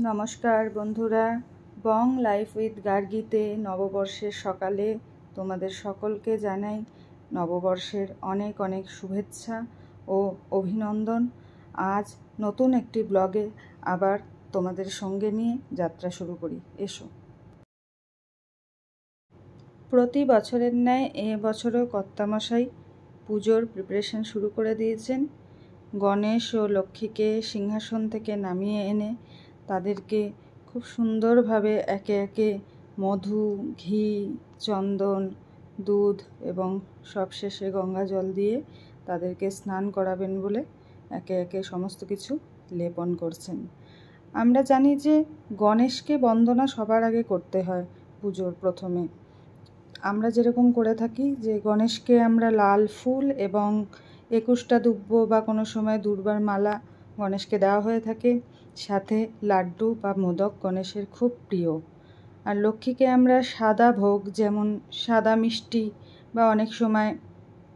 নমস্কার বন্ধুরা, বং life with গার্গিতে নববর্ষের সকালে তোমাদের সকলকে জানাই নববর্ষের অনেক অনেক শুভেচ্ছা ও অভিনন্দন। আজ নতুন একটি ব্লগে আবার তোমাদের সঙ্গে নিয়ে যাত্রা শুরু করি। এসো। প্রতি বছরের ন্যায় এবছরও কর্তামশাই পুজোর প্রিপারেশন শুরু করে দিয়েছেন। গণেশ ও লক্ষ্মীকে সিংহাসন থেকে নামিয়ে এনে তাদেরকে খুব সুন্দরভাবে একে একে মধু, ঘি, চন্দন, দুধ এবং সবশেষে গঙ্গা জল দিয়ে তাদেরকে স্নান করাবেন বলে একে একে সমস্ত কিছু লেপন করছেন। আমরা জানি যে গণেশকে বন্দনা সবার আগে করতে হয় পুজোর প্রথমে। আমরা যেরকম করে থাকি যে গণেশকে আমরা লাল ফুল এবং 21টা দুব্ব বা কোনো সময় দুর্বার মালা গণেশকে দেওয়া হয়ে থাকে, সাথে লাড্ডু বা মোদক গণেশের খুব প্রিয়। আর লক্ষ্মীকে আমরা সাদা ভোগ, যেমন সাদা মিষ্টি বা অনেক সময়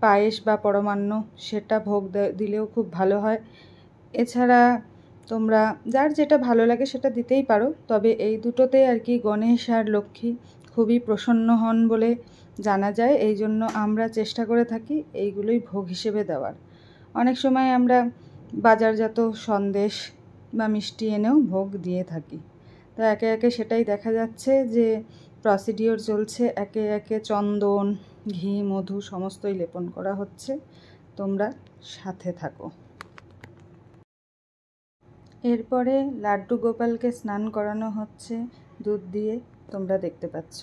পায়েস বা পরমান্ন, সেটা ভোগ দিলেও খুব ভালো হয়। এছাড়া তোমরা যার যেটা ভালো লাগে সেটা দিতেই পারো, তবে এই দুটোতে আর কি গণেশ আর লক্ষ্মী খুবই প্রসন্ন হন বলে জানা যায়। এই জন্য আমরা চেষ্টা করে থাকি এইগুলোই ভোগ হিসেবে দেওয়ার। অনেক সময় আমরা বাজারজাত সন্দেশ বা মিষ্টি এনেও ভোগ দিয়ে থাকি। তো একে একে সেটাই দেখা যাচ্ছে যে প্রসিডিওর চলছে, একে একে চন্দন, ঘি, মধু সমস্তই লেপন করা হচ্ছে। তোমরা সাথে থাকো। এরপরে লাড্ডু গোপালকে স্নান করানো হচ্ছে দুধ দিয়ে, তোমরা দেখতে পাচ্ছ।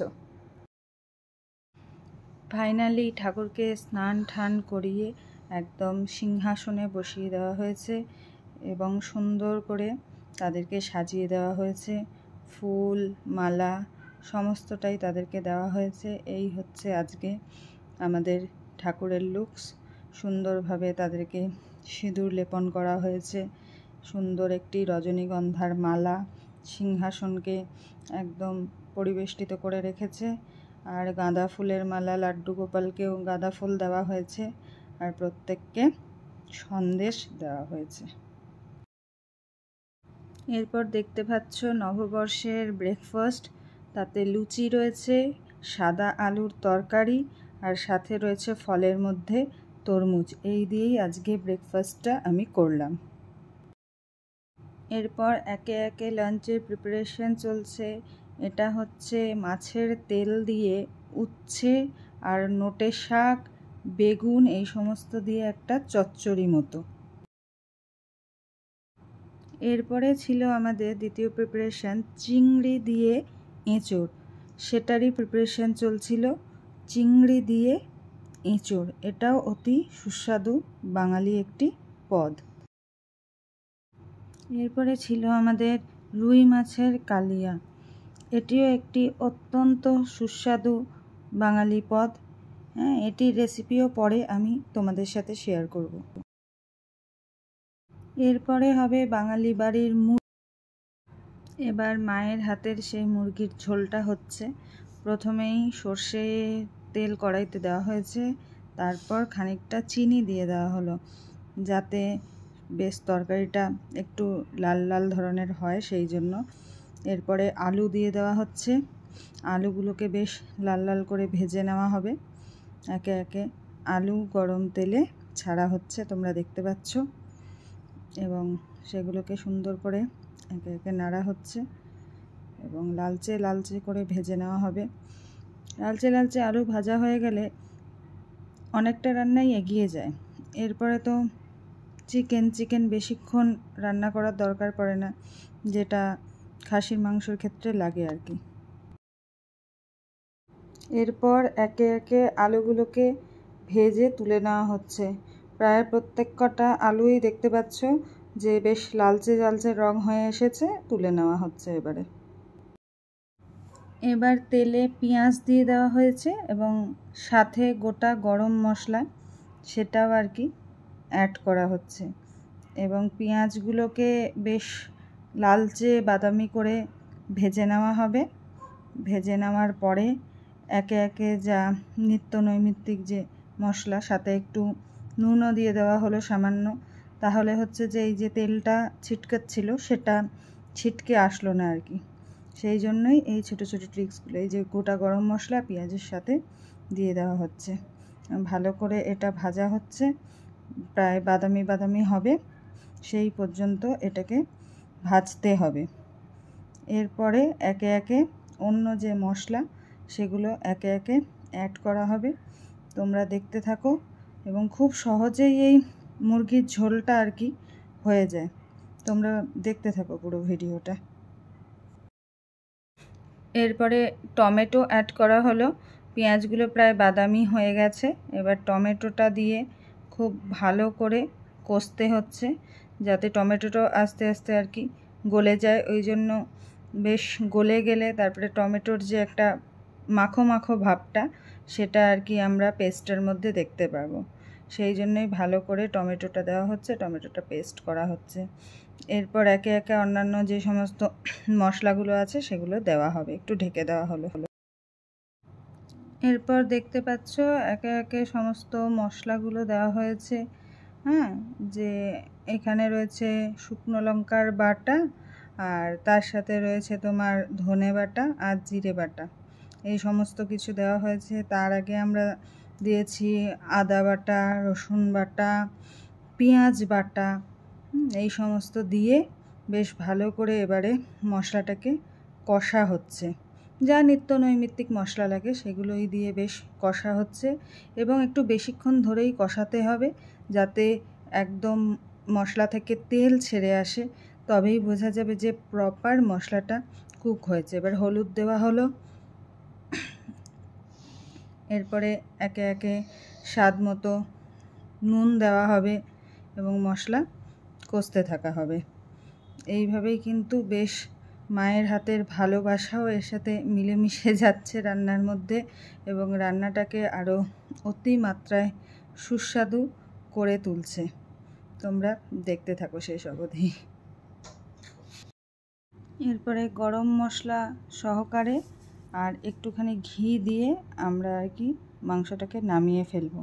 ফাইনালি ঠাকুরকে স্নান ঠান করিয়ে একদম সিংহাসনে বসিয়ে দেওয়া হয়েছে এবং সুন্দর করে তাদেরকে সাজিয়ে দেওয়া হয়েছে। ফুল, মালা সমস্তটাই তাদেরকে দেওয়া হয়েছে। এই হচ্ছে আজকে আমাদের ঠাকুরের লুকস। সুন্দরভাবে তাদেরকে সিঁদুর লেপন করা হয়েছে। সুন্দর একটি রজনীগন্ধার মালা সিংহাসনকে একদম পরিবেষ্টিত করে রেখেছে। আর গাঁদা ফুলের মালা লাড্ডু গোপালকেও গাঁদা ফুল দেওয়া হয়েছে, আর প্রত্যেককে সন্দেশ দেওয়া হয়েছে। এরপর দেখতে পাচ্ছ নববর্ষের ব্রেকফাস্ট। তাতে লুচি রয়েছে, সাদা আলুর তরকারি, আর সাথে রয়েছে ফলের মধ্যে তরমুজ। এই দিয়েই আজকে ব্রেকফাস্টটা আমি করলাম। এরপর একে একে লাঞ্চের প্রিপারেশন চলছে। এটা হচ্ছে মাছের তেল দিয়ে উচ্ছে আর নোটে শাক, বেগুন এই সমস্ত দিয়ে একটা চচ্চড়ি মতো। এরপরে ছিল আমাদের দ্বিতীয় প্রিপারেশন চিংড়ি দিয়ে এঁচোড়। সেটারই প্রিপারেশন চলছিল, চিংড়ি দিয়ে এঁচোড়। এটাও অতি সুস্বাদু বাঙালি একটি পদ। এরপরে ছিল আমাদের রুই মাছের কালিয়া। এটিও একটি অত্যন্ত সুস্বাদু বাঙালি পদ। এটির রেসিপিও পরে আমি তোমাদের সাথে শেয়ার করব। এরপরে হবে বাঙালি বাড়ির এবার মায়ের হাতের সেই মুরগির ঝোলটা হচ্ছে। প্রথমেই সর্ষে তেল কড়াইতে দেওয়া হয়েছে, তারপর খানিকটা চিনি দিয়ে দেওয়া হলো যাতে বেশ তরকারিটা একটু লাল লাল ধরনের হয়, সেই জন্য। এরপরে আলু দিয়ে দেওয়া হচ্ছে। আলুগুলোকে বেশ লাল লাল করে ভেজে নেওয়া হবে। একে একে আলু গরম তেলে ছাড়া হচ্ছে, তোমরা দেখতে পাচ্ছ, এবং সেগুলোকে সুন্দর করে একে একে নাড়া হচ্ছে এবং লালচে লালচে করে ভেজে নেওয়া হবে। লালচে লালচে আলু ভাজা হয়ে গেলে অনেকটা রান্নাই এগিয়ে যায়। এরপরে তো চিকেন বেশিক্ষণ রান্না করার দরকার পড়ে না, যেটা খাসির মাংসর ক্ষেত্রে লাগে আর কি। এরপর একে একে আলুগুলোকে ভেজে তুলে নেওয়া হচ্ছে। প্রায় প্রত্যেক কটা আলুই দেখতে পাচ্ছ যে বেশ লালচে লালচে রং হয়ে এসেছে, তুলে নেওয়া হচ্ছে। এবার তেলে পেঁয়াজ দিয়ে দেওয়া হয়েছে এবং সাথে গোটা গরম মশলা সেটাও আর কি অ্যাড করা হচ্ছে, এবং পেঁয়াজগুলোকে বেশ লালচে বাদামি করে ভেজে নেওয়া হবে। ভেজে নেওয়ার পরে একে একে যা নিত্য নৈমিত্তিক যে মশলা, সাথে একটু নুনও দিয়ে দেওয়া হলো সামান্য। তাহলে হচ্ছে যে এই যে তেলটা ছিটকাচ্ছিল সেটা ছিটকে আসলো না আর কি। সেই জন্যই এই ছোটো ছোটো ট্রিক্সগুলো, এই যে গোটা গরম মশলা পেঁয়াজের সাথে দিয়ে দেওয়া হচ্ছে। ভালো করে এটা ভাজা হচ্ছে, প্রায় বাদামি বাদামি হবে, সেই পর্যন্ত এটাকে ভাজতে হবে। এরপরে একে একে অন্য যে মশলা সেগুলো একে একে অ্যাড করা হবে। তোমরা দেখতে থাকো এবং খুব সহজেই এই মুরগির ঝোলটা আর কি হয়ে যায়। তোমরা দেখতে থাকো পুরো ভিডিওটা। এরপরে টমেটো অ্যাড করা হলো। পেঁয়াজগুলো প্রায় বাদামি হয়ে গেছে, এবার টমেটোটা দিয়ে খুব ভালো করে কষতে হচ্ছে, যাতে টমেটোটা আস্তে আস্তে আর কি গলে যায়। ওই জন্য বেশ গলে গেলে তারপরে টমেটোর যে একটা মাখো মাখো ভাবটা, সেটা আর কি আমরা পেস্টের মধ্যে দেখতে পাবো। সেই জন্যই ভালো করে টমেটোটা দেওয়া হচ্ছে, টমেটোটা পেস্ট করা হচ্ছে। এরপর একে একে অন্যান্য যে সমস্ত মশলাগুলো আছে সেগুলো দেওয়া হবে, একটু ঢেকে দেওয়া হলো। এরপর দেখতে পাচ্ছ একে একে সমস্ত মশলাগুলো দেওয়া হয়েছে। হ্যাঁ, যে এখানে রয়েছে শুকনো লঙ্কার বাটা, আর তার সাথে রয়েছে তোমার ধনে বাটা আর জিরে বাটা, এই সমস্ত কিছু দেওয়া হয়েছে। তার আগে আমরা দিয়েছি আদা বাটা, রসুন বাটা, পেঁয়াজ বাটা, এই সমস্ত দিয়ে বেশ ভালো করে এবারে মশলাটাকে কষা হচ্ছে। যা নিত্য নৈমিত্তিক মশলা লাগে সেগুলোই দিয়ে বেশ কষা হচ্ছে, এবং একটু বেশিক্ষণ ধরেই কষাতে হবে, যাতে একদম মশলা থেকে তেল ছেড়ে আসে, তবেই বোঝা যাবে যে প্রপার মশলাটা কুক হয়েছে। এবার হলুদ দেওয়া হলো। এরপরে একে একে স্বাদ মতো নুন দেওয়া হবে এবং মশলা কষতে থাকা হবে। এইভাবেই কিন্তু বেশ মায়ের হাতের ভালোবাসাও এর সাথে মিলেমিশে যাচ্ছে রান্নার মধ্যে, এবং রান্নাটাকে আরও অতিমাত্রায় সুস্বাদু করে তুলছে। তোমরা দেখতে থাকো শেষ অবধি। এরপরে গরম মশলা সহকারে আর একটুখানি ঘি দিয়ে আমরা আর কি মাংসটাকে নামিয়ে ফেলবো।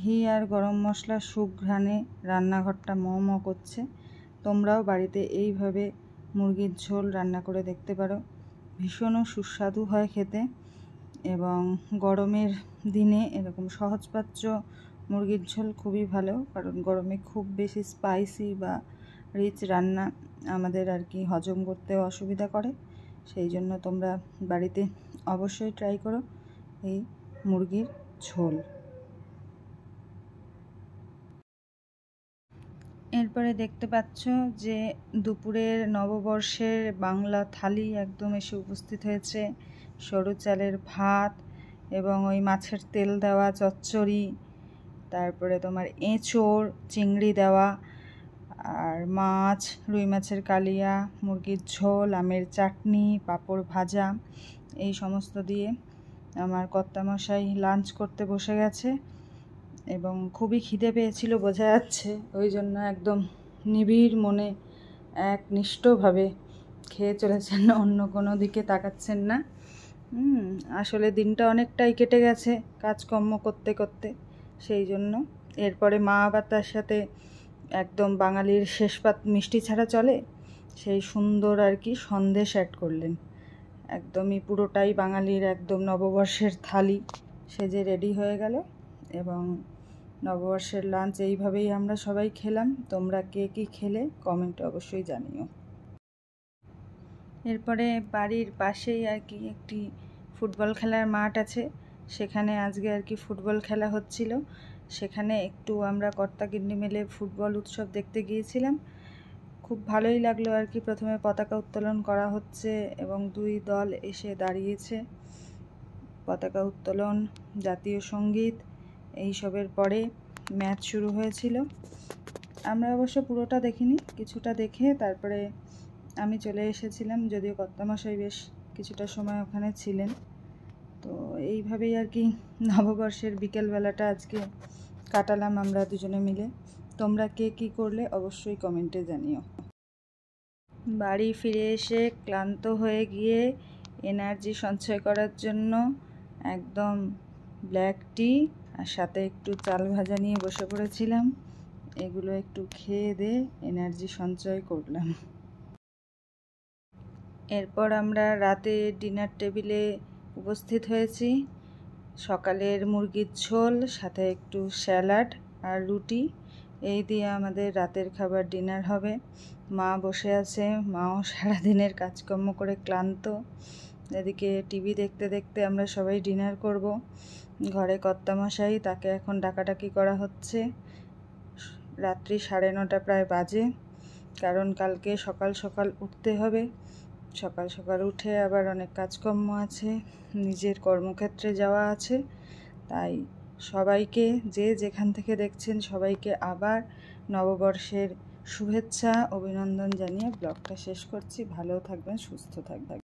ঘি আর গরম মশলার সুঘ্রাণে রান্নাঘরটা ম ম করছে। তোমরাও বাড়িতে এইভাবে মুরগির ঝোল রান্না করে দেখতে পারো, ভীষণও সুস্বাদু হয় খেতে। এবং গরমের দিনে এরকম সহজপাচ্য মুরগির ঝোল খুবই ভালো, কারণ গরমে খুব বেশি স্পাইসি বা রিচ রান্না আমাদের আর কি হজম করতেও অসুবিধা করে। সেই জন্য তোমরা বাড়িতে অবশ্যই ট্রাই করো এই মুরগির ঝোল। এরপরে দেখতে পাচ্ছ যে দুপুরের নববর্ষের বাংলা থালি একদম এসে উপস্থিত হয়েছে। সরু চালের ভাত এবং ওই মাছের তেল দেওয়া চচ্চড়ি, তারপরে তোমার এঁচোড় চিংড়ি দেওয়া, আর মাছ, রুই মাছের কালিয়া, মুরগির ঝোল, আমের চাটনি, পাঁপড় ভাজা, এই সমস্ত দিয়ে আমার কর্তামশাই লাঞ্চ করতে বসে গেছে। এবং খুবই খিদে পেয়েছিল বোঝা যাচ্ছে, ওই জন্য একদম নিবিড় মনে একনিষ্ঠভাবে খেয়ে চলেছেন, অন্য কোনো দিকে তাকাচ্ছেন না। আসলে দিনটা অনেকটাই কেটে গেছে কাজকর্ম করতে করতে, সেই জন্য। এরপরে মা আবার তার সাথে একদম বাঙালির শেষ পাত মিষ্টি ছাড়া চলে, সেই সুন্দর আর কি সন্দেশ অ্যাড করলেন। একদমই পুরোটাই বাঙালির একদম নববর্ষের থালি সেজে রেডি হয়ে গেল, এবং নববর্ষের লাঞ্চ এইভাবেই আমরা সবাই খেলাম। তোমরা কে কী খেলে কমেন্টে অবশ্যই জানিও। এরপরে বাড়ির পাশেই আর কি একটি ফুটবল খেলার মাঠ আছে, সেখানে আজকে আর কি ফুটবল খেলা হচ্ছিল। সেখানে একটু আমরা কর্তাগিন্নি মিলে ফুটবল উৎসব দেখতে গিয়েছিলাম। খুব ভালোই লাগলো আর কি। প্রথমে পতাকা উত্তোলন করা হচ্ছে এবং দুই দল এসে দাঁড়িয়েছে, পতাকা উত্তোলন, জাতীয় সঙ্গীত, এইসবের পরে ম্যাচ শুরু হয়েছিল। আমরা অবশ্য পুরোটা দেখিনি, কিছুটা দেখে তারপরে আমি চলে এসেছিলাম, যদিও কর্তামশাই বেশ কিছুটা সময় ওখানে ছিলেন। তো এইভাবেই আর কি নববর্ষের বিকেলবেলাটা আজকে কাটালাম আমরা দুজনে মিলে। তোমরা কে কী করলে অবশ্যই কমেন্টে জানিও। বাড়ি ফিরে এসে ক্লান্ত হয়ে গিয়ে এনার্জি সঞ্চয় করার জন্য একদম ব্ল্যাক টি আর সাথে একটু চাল ভাজা নিয়ে বসে পড়েছিলাম। এগুলো একটু খেয়ে দিয়ে এনার্জি সঞ্চয় করলাম। এরপর আমরা রাতে ডিনার টেবিলে উপস্থিত হয়েছি। সকালের মুরগির ঝোল, সাথে একটু স্যালাড আর রুটি, এই দিয়ে আমাদের রাতের খাবার ডিনার হবে। মা বসে আছে, মাও সারাদিনের কাজকর্ম করে ক্লান্ত। এদিকে টিভি দেখতে দেখতে আমরা সবাই ডিনার করব। ঘরে কর্তামশাই, তাকে এখন ডাকাডাকি করা হচ্ছে। রাত্রি 9:30 প্রায় বাজে, কারণ কালকে সকাল সকাল উঠতে হবে। সকাল সকাল উঠে আবার অনেক কাজকর্ম আছে, নিজের কর্মক্ষেত্রে যাওয়া আছে। তাই সবাইকে, যে যেখান থেকে দেখছেন, সবাইকে আবার নববর্ষের শুভেচ্ছা অভিনন্দন জানিয়ে ব্লগটা শেষ করছি। ভালো থাকবেন, সুস্থ থাকবেন।